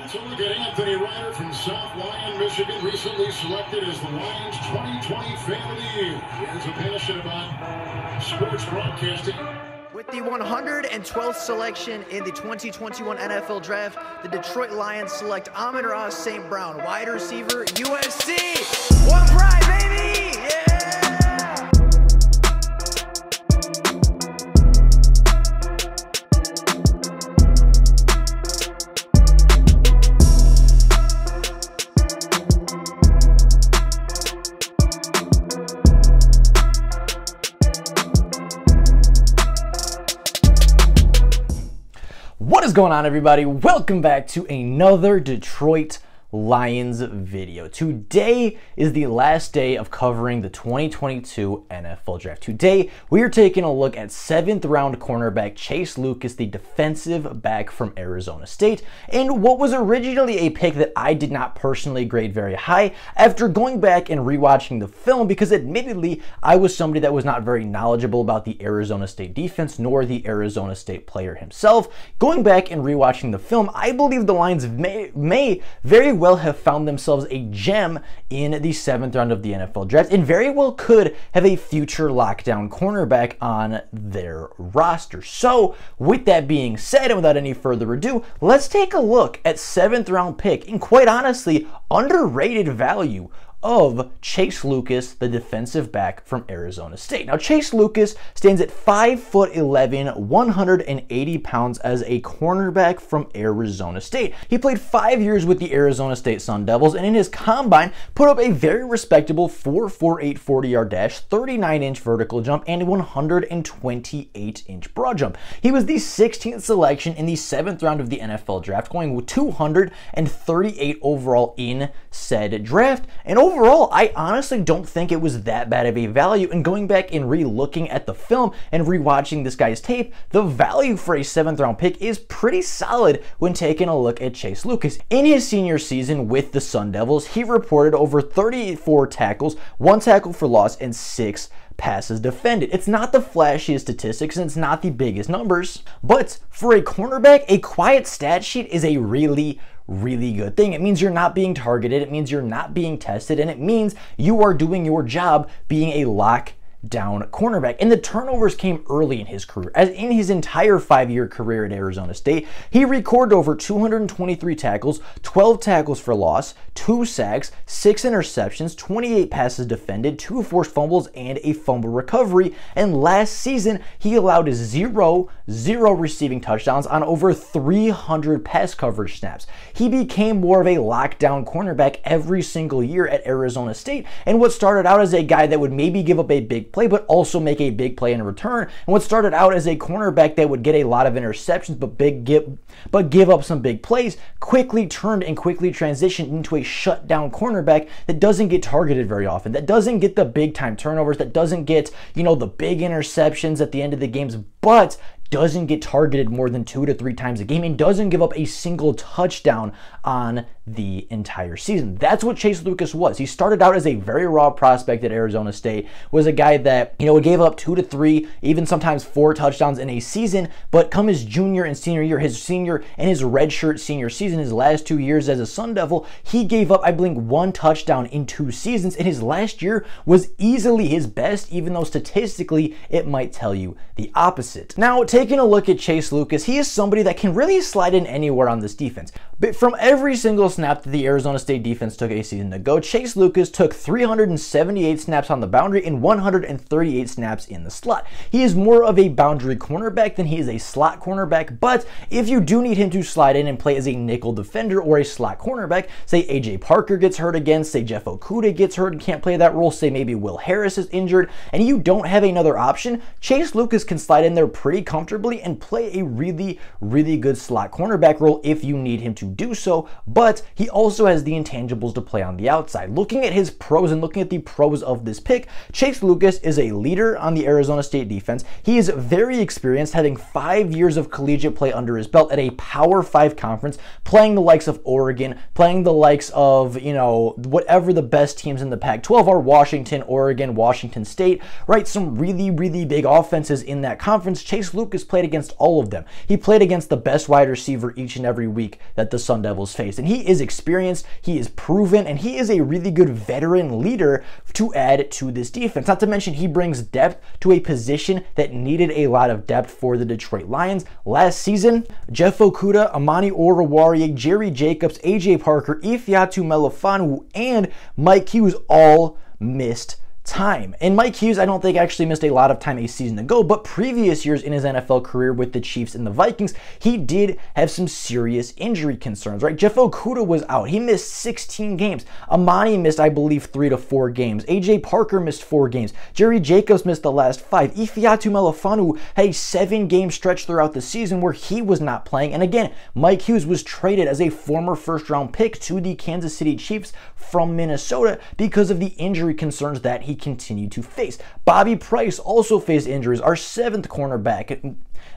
Let's look at Anthony Ryder from South Lyon, Michigan, recently selected as the Lions 2020 Fan of the Year. He has a passion about sports broadcasting. With the 112th selection in the 2021 NFL Draft, the Detroit Lions select Amon-Ra St. Brown, wide receiver, USC. One pride, baby! Yeah! What is going on, everybody? Welcome back to another Detroit Lions video. Today is the last day of covering the 2022 NFL Draft. Today, we are taking a look at 7th round cornerback Chase Lucas, the defensive back from Arizona State, and what was originally a pick that I did not personally grade very high after going back and rewatching the film, because admittedly, I was somebody that was not very knowledgeable about the Arizona State defense nor the Arizona State player himself. Going back and rewatching the film, I believe the Lions may very well have found themselves a gem in the 7th round of the NFL Draft and very well could have a future lockdown cornerback on their roster. So with that being said, and without any further ado, let's take a look at 7th round pick and quite honestly underrated value of Chase Lucas, the defensive back from Arizona State. Now, Chase Lucas stands at 5'11", 180 pounds as a cornerback from Arizona State. He played 5 years with the Arizona State Sun Devils, and in his combine, put up a very respectable 4.48 40-yard dash, 39-inch vertical jump, and 128-inch broad jump. He was the 16th selection in the 7th round of the NFL Draft, going with 238 overall in said draft, and overall, I honestly don't think it was that bad of a value. And going back and re-looking at the film and rewatching this guy's tape, the value for a 7th round pick is pretty solid when taking a look at Chase Lucas. In his senior season with the Sun Devils, he reported over 34 tackles, 1 tackle for loss, and 6 passes defended. It's not the flashiest statistics and it's not the biggest numbers, but for a cornerback, a quiet stat sheet is a really good thing. It means you're not being targeted, it means you're not being tested, and it means you are doing your job being a lockdown cornerback. And the turnovers came early in his career. As in his entire 5-year career at Arizona State, he recorded over 223 tackles, 12 tackles for loss, 2 sacks, 6 interceptions, 28 passes defended, 2 forced fumbles, and a fumble recovery. And last season, he allowed zero receiving touchdowns on over 300 pass coverage snaps. He became more of a lockdown cornerback every single year at Arizona State. And what started out as a guy that would maybe give up a big play, but also make a big play in return, and what started out as a cornerback that would get a lot of interceptions, but give up some big plays, quickly turned and quickly transitioned into a shutdown cornerback that doesn't get targeted very often, that doesn't get the big time turnovers, that doesn't get, the big interceptions at the end of the games, but doesn't get targeted more than 2 to 3 times a game and doesn't give up a single touchdown on the entire season. That's what Chase Lucas was. He started out as a very raw prospect at Arizona State, was a guy that, gave up 2 to 3, even sometimes 4 touchdowns in a season, but come his junior and senior year, his senior and his redshirt senior season, his last 2 years as a Sun Devil, he gave up, I believe, 1 touchdown in 2 seasons, and his last year was easily his best, even though statistically it might tell you the opposite. Now, taking a look at Chase Lucas, he is somebody that can really slide in anywhere on this defense. But from every single snap that the Arizona State defense took a season ago, Chase Lucas took 378 snaps on the boundary and 138 snaps in the slot. He is more of a boundary cornerback than he is a slot cornerback, but if you do need him to slide in and play as a nickel defender or a slot cornerback, say AJ Parker gets hurt again, say Jeff Okudah gets hurt and can't play that role, say maybe Will Harris is injured, and you don't have another option, Chase Lucas can slide in there pretty comfortably and play a really good slot cornerback role if you need him to do so, but he also has the intangibles to play on the outside. Looking at his pros and looking at the pros of this pick, Chase Lucas is a leader on the Arizona State defense. He is very experienced, having 5 years of collegiate play under his belt at a Power 5 conference, playing the likes of Oregon, playing the likes of, whatever the best teams in the Pac-12 are, Washington, Oregon, Washington State, right? Some really big offenses in that conference. Chase Lucas Lucas played against all of them. He played against the best wide receiver each and every week that the Sun Devils faced. And he is experienced, he is proven, and he is a really good veteran leader to add to this defense. Not to mention he brings depth to a position that needed a lot of depth for the Detroit Lions. Last season, Jeff Okudah, Amani Oruwariye, Jerry Jacobs, AJ Parker, Ifeatu Melifonwu, and Mike Hughes all missed time. And Mike Hughes, I don't think actually missed a lot of time a season ago, but previous years in his NFL career with the Chiefs and the Vikings, he did have some serious injury concerns, right? Jeff Okudah was out. He missed 16 games. Amani missed, I believe, 3 to 4 games. AJ Parker missed 4 games. Jerry Jacobs missed the last 5. Ifeatu Melifonwu had a 7-game stretch throughout the season where he was not playing. And again, Mike Hughes was traded as a former first-round pick to the Kansas City Chiefs from Minnesota because of the injury concerns that he continued to face. Bobby Price also faced injuries, our 7th cornerback.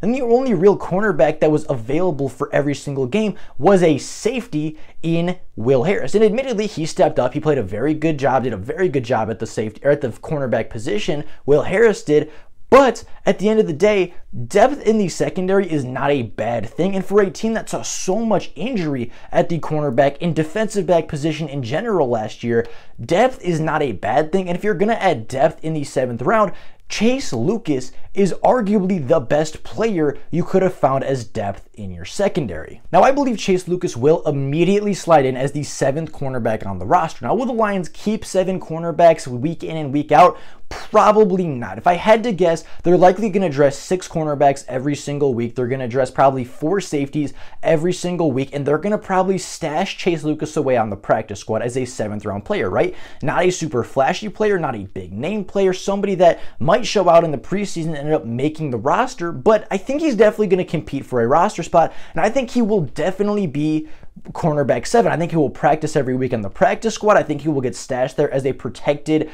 And the only real cornerback that was available for every single game was a safety in Will Harris. And admittedly, he stepped up. He played a very good job, did a very good job at the safety or at the cornerback position. Will Harris did. But at the end of the day, depth in the secondary is not a bad thing. And for a team that saw so much injury at the cornerback and defensive back position in general last year, depth is not a bad thing. And if you're going to add depth in the 7th round, Chase Lucas is arguably the best player you could have found as depth in your secondary. Now, I believe Chase Lucas will immediately slide in as the 7th cornerback on the roster. Now, will the Lions keep 7 cornerbacks week in and week out? Probably not. If I had to guess, they're likely going to dress 6 cornerbacks every single week. They're going to dress probably 4 safeties every single week, and they're going to probably stash Chase Lucas away on the practice squad as a 7th round player, right? Not a super flashy player, not a big name player, somebody that might show out in the preseason and end up making the roster, but I think he's definitely going to compete for a roster spot, and I think he will definitely be cornerback 7. I think he will practice every week on the practice squad. I think he will get stashed there as a protected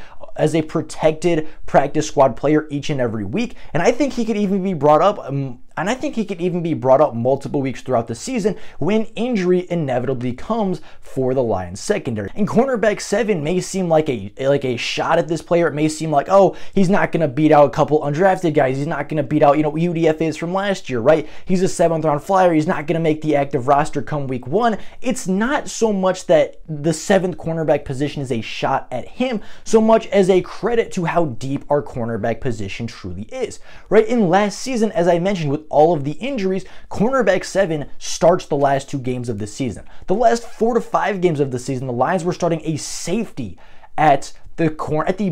practice squad player each and every week, and I think he could even be brought up multiple weeks throughout the season when injury inevitably comes for the Lions secondary. And cornerback 7 may seem like a shot at this player. It may seem like, oh, he's not going to beat out a couple undrafted guys. He's not going to beat out, UDFAs from last year, right? He's a 7th round flyer. He's not going to make the active roster come week 1. It's not so much that the 7th cornerback position is a shot at him, so much as a credit to how deep our cornerback position truly is, right? In last season, as I mentioned, with all of the injuries, cornerback 7 starts the last 2 games of the season. The last 4 to 5 games of the season, the Lions were starting a safety at the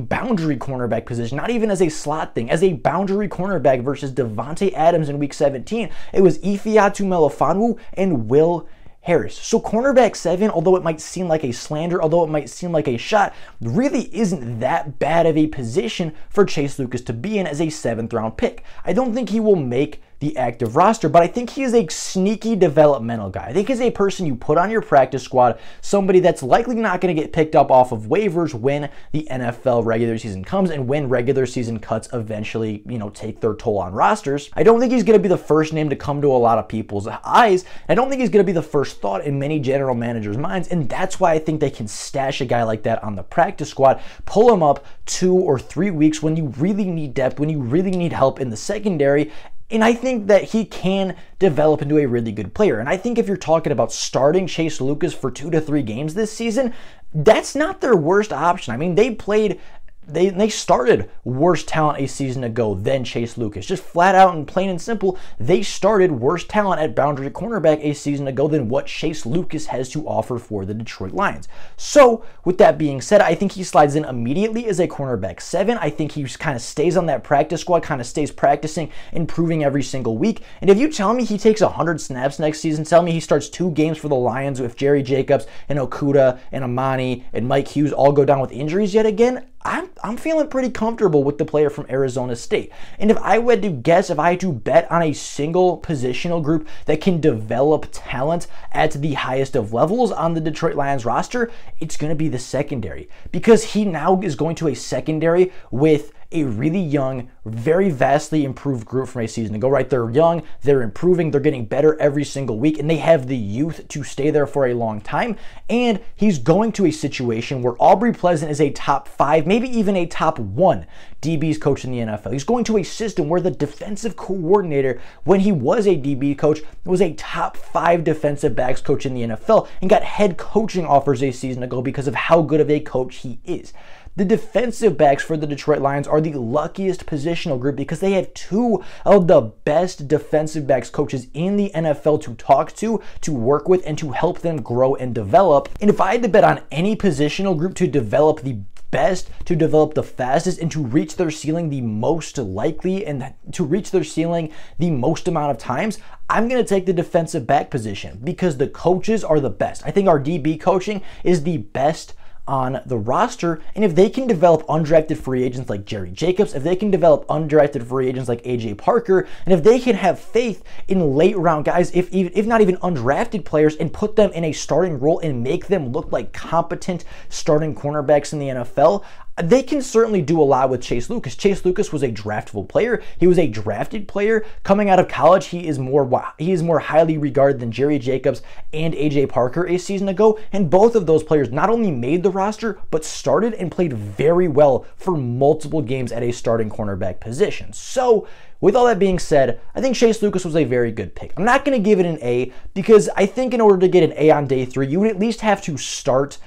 boundary cornerback position, not even as a slot thing, as a boundary cornerback versus Davante Adams in week 17. It was Ifeatu Melifonwu and Will Harris. So cornerback 7, although it might seem like a slander, although it might seem like a shot, really isn't that bad of a position for Chase Lucas to be in as a 7th round pick. I don't think he will make the active roster, but I think he is a sneaky developmental guy. I think he's a person you put on your practice squad, somebody that's likely not going to get picked up off of waivers when the NFL regular season comes and when regular season cuts eventually, take their toll on rosters. I don't think he's going to be the first name to come to a lot of people's eyes. I don't think he's going to be the first thought in many general managers' minds, and that's why I think they can stash a guy like that on the practice squad, pull him up 2 or 3 weeks when you really need depth, when you really need help in the secondary. And I think that he can develop into a really good player. And I think if you're talking about starting Chase Lucas for 2 to 3 games this season, that's not their worst option. I mean, they started worse talent a season ago than Chase Lucas. Just flat out and plain and simple, they started worse talent at boundary cornerback a season ago than what Chase Lucas has to offer for the Detroit Lions. So with that being said, I think he slides in immediately as a cornerback 7. I think he kind of stays on that practice squad, kind of stays practicing, improving every single week. And if you tell me he takes 100 snaps next season, tell me he starts 2 games for the Lions with Jerry Jacobs and Okudah and Amani and Mike Hughes all go down with injuries yet again, I'm feeling pretty comfortable with the player from Arizona State. And if I had to guess, if I had to bet on a single positional group that can develop talent at the highest of levels on the Detroit Lions roster, it's going to be the secondary. Because he now is going to a secondary with a really young, very vastly improved group from a season ago, right? They're young, they're improving, they're getting better every single week, and they have the youth to stay there for a long time. And he's going to a situation where Aubrey Pleasant is a top 5, maybe even a top 1 DBs coach in the NFL. He's going to a system where the defensive coordinator, when he was a DB coach, was a top 5 defensive backs coach in the NFL and got head coaching offers a season ago because of how good of a coach he is. The defensive backs for the Detroit Lions are the luckiest positional group because they have 2 of the best defensive backs coaches in the NFL to talk to work with, and to help them grow and develop. And if I had to bet on any positional group to develop the best, to develop the fastest, and to reach their ceiling the most likely, and to reach their ceiling the most amount of times, I'm going to take the defensive back position because the coaches are the best. I think our DB coaching is the best on the roster, and if they can develop undrafted free agents like Jerry Jacobs, if they can develop undrafted free agents like AJ Parker, and if they can have faith in late round guys, if not even undrafted players, and put them in a starting role and make them look like competent starting cornerbacks in the NFL, they can certainly do a lot with Chase Lucas. Chase Lucas was a draftable player. He was a drafted player. Coming out of college, he is more highly regarded than Jerry Jacobs and AJ Parker a season ago. And both of those players not only made the roster, but started and played very well for multiple games at a starting cornerback position. So with all that being said, I think Chase Lucas was a very good pick. I'm not going to give it an A because I think in order to get an A on day 3, you would at least have to start.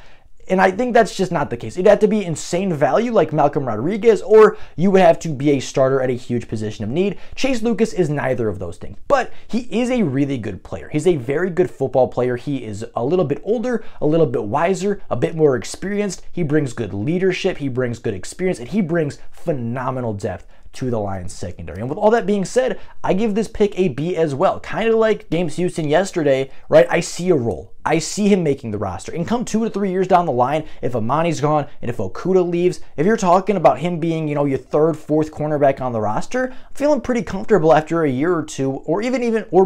And I think that's just not the case. It'd have to be insane value like Malcolm Rodriguez, or you would have to be a starter at a huge position of need. Chase Lucas is neither of those things, but he is a really good player. He's a very good football player. He is a little bit older, a little bit wiser, a bit more experienced. He brings good leadership, he brings good experience, and he brings phenomenal depth to the Lions secondary. And with all that being said, I give this pick a B as well. Kind of like James Houston yesterday, right? I see a role. I see him making the roster. And come 2 to 3 years down the line, if Amani's gone and if Okudah leaves, if you're talking about him being, your 3rd, 4th cornerback on the roster, I'm feeling pretty comfortable after a year or 2, or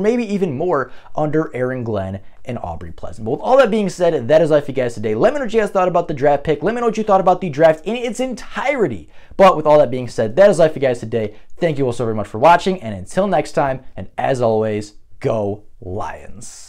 maybe even more under Aaron Glenn and Aubrey Pleasant. But with all that being said, that is life for you guys today. Let me know what you guys thought about the draft pick. Let me know what you thought about the draft in its entirety. But with all that being said, that is life for you guys today. Thank you all so very much for watching, and until next time, and as always, go Lions.